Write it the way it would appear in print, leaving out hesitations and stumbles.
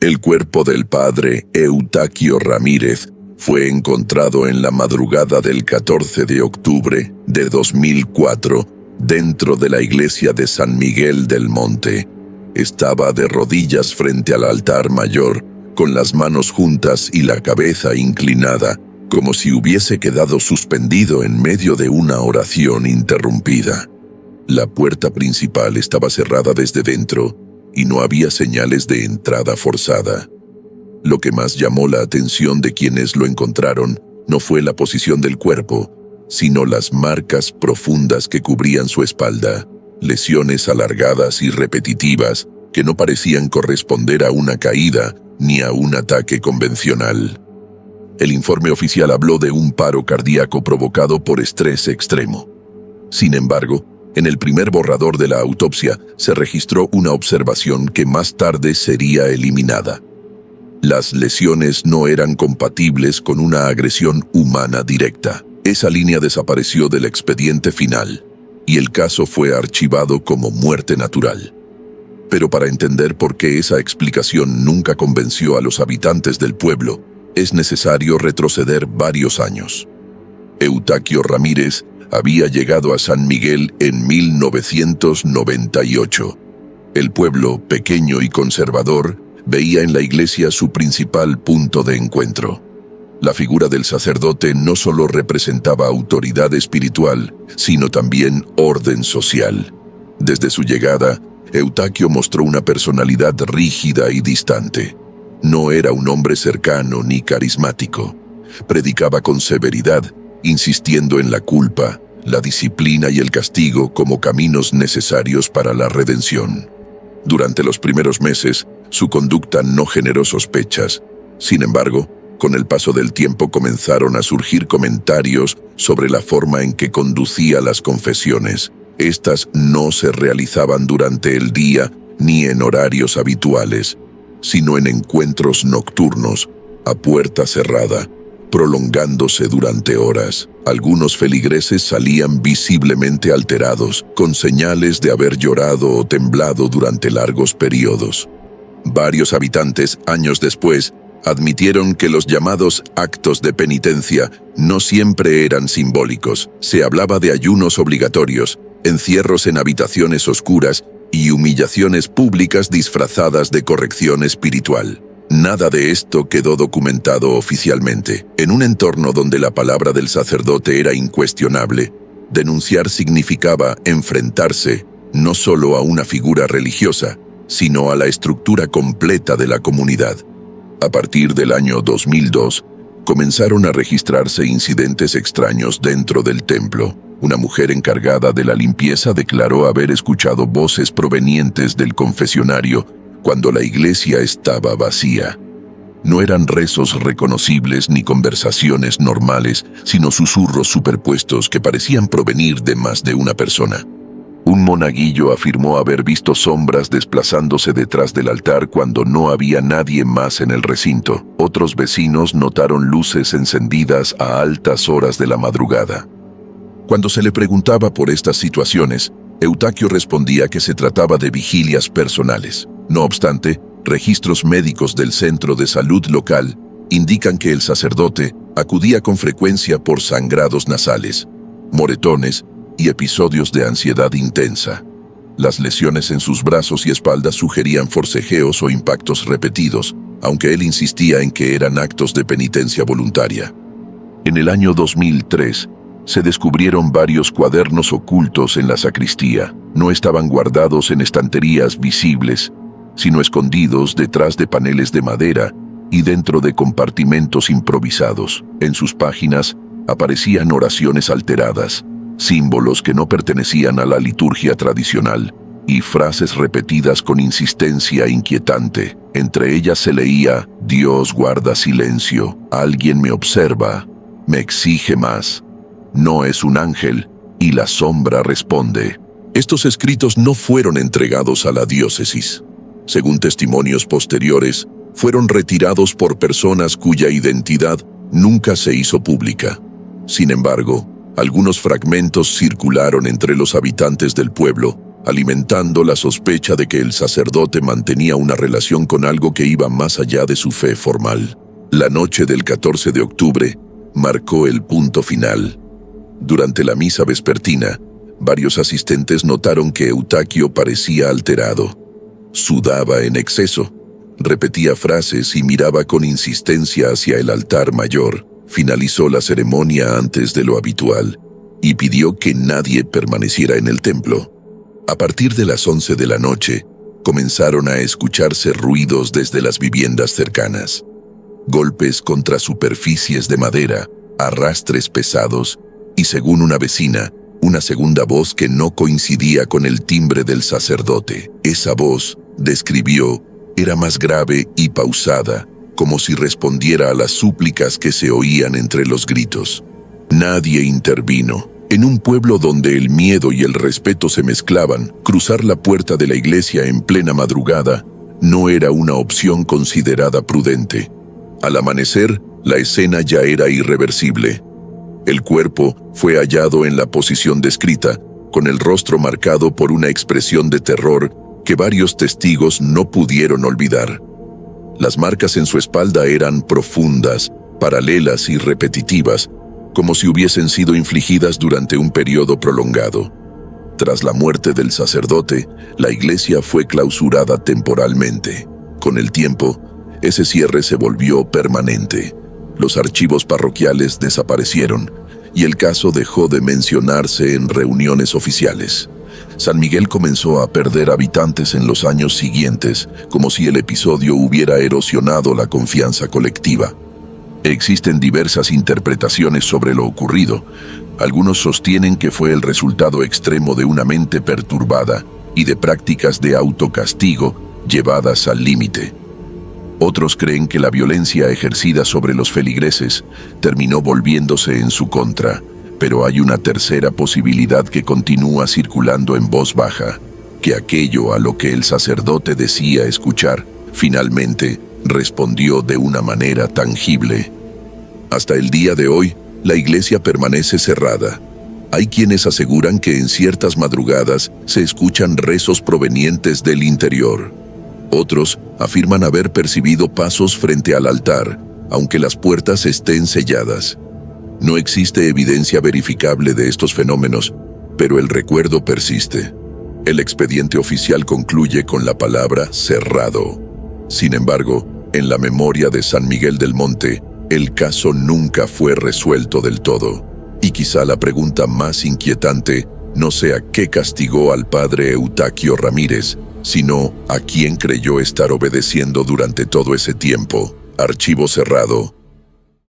El cuerpo del padre Eustaquio Ramírez fue encontrado en la madrugada del 14 de octubre de 2004 dentro de la iglesia de San Miguel del Monte. Estaba de rodillas frente al altar mayor, con las manos juntas y la cabeza inclinada, como si hubiese quedado suspendido en medio de una oración interrumpida. La puerta principal estaba cerrada desde dentro y no había señales de entrada forzada. Lo que más llamó la atención de quienes lo encontraron no fue la posición del cuerpo, sino las marcas profundas que cubrían su espalda, lesiones alargadas y repetitivas que no parecían corresponder a una caída ni a un ataque convencional. El informe oficial habló de un paro cardíaco provocado por estrés extremo. Sin embargo, en el primer borrador de la autopsia se registró una observación que más tarde sería eliminada. Las lesiones no eran compatibles con una agresión humana directa. Esa línea desapareció del expediente final y el caso fue archivado como muerte natural. Pero para entender por qué esa explicación nunca convenció a los habitantes del pueblo, es necesario retroceder varios años. Eustaquio Ramírez había llegado a San Miguel en 1998. El pueblo, pequeño y conservador, veía en la iglesia su principal punto de encuentro. La figura del sacerdote no solo representaba autoridad espiritual, sino también orden social. Desde su llegada, Eustaquio mostró una personalidad rígida y distante. No era un hombre cercano ni carismático. Predicaba con severidad, insistiendo en la culpa, la disciplina y el castigo como caminos necesarios para la redención. Durante los primeros meses, su conducta no generó sospechas. Sin embargo, con el paso del tiempo comenzaron a surgir comentarios sobre la forma en que conducía las confesiones. Estas no se realizaban durante el día ni en horarios habituales, sino en encuentros nocturnos, a puerta cerrada, prolongándose durante horas. Algunos feligreses salían visiblemente alterados, con señales de haber llorado o temblado durante largos periodos. Varios habitantes, años después, admitieron que los llamados actos de penitencia no siempre eran simbólicos. Se hablaba de ayunos obligatorios, encierros en habitaciones oscuras y humillaciones públicas disfrazadas de corrección espiritual. Nada de esto quedó documentado oficialmente. En un entorno donde la palabra del sacerdote era incuestionable, denunciar significaba enfrentarse no solo a una figura religiosa, sino a la estructura completa de la comunidad. A partir del año 2002, comenzaron a registrarse incidentes extraños dentro del templo. Una mujer encargada de la limpieza declaró haber escuchado voces provenientes del confesionario cuando la iglesia estaba vacía. No eran rezos reconocibles ni conversaciones normales, sino susurros superpuestos que parecían provenir de más de una persona. Un monaguillo afirmó haber visto sombras desplazándose detrás del altar cuando no había nadie más en el recinto. Otros vecinos notaron luces encendidas a altas horas de la madrugada. Cuando se le preguntaba por estas situaciones, Eustaquio respondía que se trataba de vigilias personales. No obstante, registros médicos del centro de salud local indican que el sacerdote acudía con frecuencia por sangrados nasales, moretones y episodios de ansiedad intensa. Las lesiones en sus brazos y espalda sugerían forcejeos o impactos repetidos, aunque él insistía en que eran actos de penitencia voluntaria. En el año 2003, se descubrieron varios cuadernos ocultos en la sacristía. No estaban guardados en estanterías visibles, sino escondidos detrás de paneles de madera y dentro de compartimentos improvisados. En sus páginas aparecían oraciones alteradas, símbolos que no pertenecían a la liturgia tradicional y frases repetidas con insistencia inquietante. Entre ellas se leía: Dios guarda silencio, alguien me observa, me exige más, no es un ángel, y la sombra responde. Estos escritos no fueron entregados a la diócesis. Según testimonios posteriores, fueron retirados por personas cuya identidad nunca se hizo pública. Sin embargo, algunos fragmentos circularon entre los habitantes del pueblo, alimentando la sospecha de que el sacerdote mantenía una relación con algo que iba más allá de su fe formal. La noche del 14 de octubre marcó el punto final. Durante la misa vespertina, varios asistentes notaron que Eustaquio parecía alterado. Sudaba en exceso, repetía frases y miraba con insistencia hacia el altar mayor. Finalizó la ceremonia antes de lo habitual y pidió que nadie permaneciera en el templo. A partir de las 11 de la noche, comenzaron a escucharse ruidos desde las viviendas cercanas. Golpes contra superficies de madera, arrastres pesados y, según una vecina, una segunda voz que no coincidía con el timbre del sacerdote. Esa voz, describió, era más grave y pausada, como si respondiera a las súplicas que se oían entre los gritos. Nadie intervino. En un pueblo donde el miedo y el respeto se mezclaban, cruzar la puerta de la iglesia en plena madrugada no era una opción considerada prudente. Al amanecer, la escena ya era irreversible. El cuerpo fue hallado en la posición descrita, con el rostro marcado por una expresión de terror que varios testigos no pudieron olvidar. Las marcas en su espalda eran profundas, paralelas y repetitivas, como si hubiesen sido infligidas durante un periodo prolongado. Tras la muerte del sacerdote, la iglesia fue clausurada temporalmente. Con el tiempo, ese cierre se volvió permanente. Los archivos parroquiales desaparecieron y el caso dejó de mencionarse en reuniones oficiales. San Miguel comenzó a perder habitantes en los años siguientes, como si el episodio hubiera erosionado la confianza colectiva. Existen diversas interpretaciones sobre lo ocurrido. Algunos sostienen que fue el resultado extremo de una mente perturbada y de prácticas de autocastigo llevadas al límite. Otros creen que la violencia ejercida sobre los feligreses terminó volviéndose en su contra, pero hay una tercera posibilidad que continúa circulando en voz baja, que aquello a lo que el sacerdote decía escuchar, finalmente respondió de una manera tangible. Hasta el día de hoy, la iglesia permanece cerrada. Hay quienes aseguran que en ciertas madrugadas se escuchan rezos provenientes del interior. Otros afirman haber percibido pasos frente al altar, aunque las puertas estén selladas. No existe evidencia verificable de estos fenómenos, pero el recuerdo persiste. El expediente oficial concluye con la palabra cerrado. Sin embargo, en la memoria de San Miguel del Monte, el caso nunca fue resuelto del todo. Y quizá la pregunta más inquietante no sea qué castigó al padre Eustaquio Ramírez, sino a quién creyó estar obedeciendo durante todo ese tiempo. Archivo cerrado.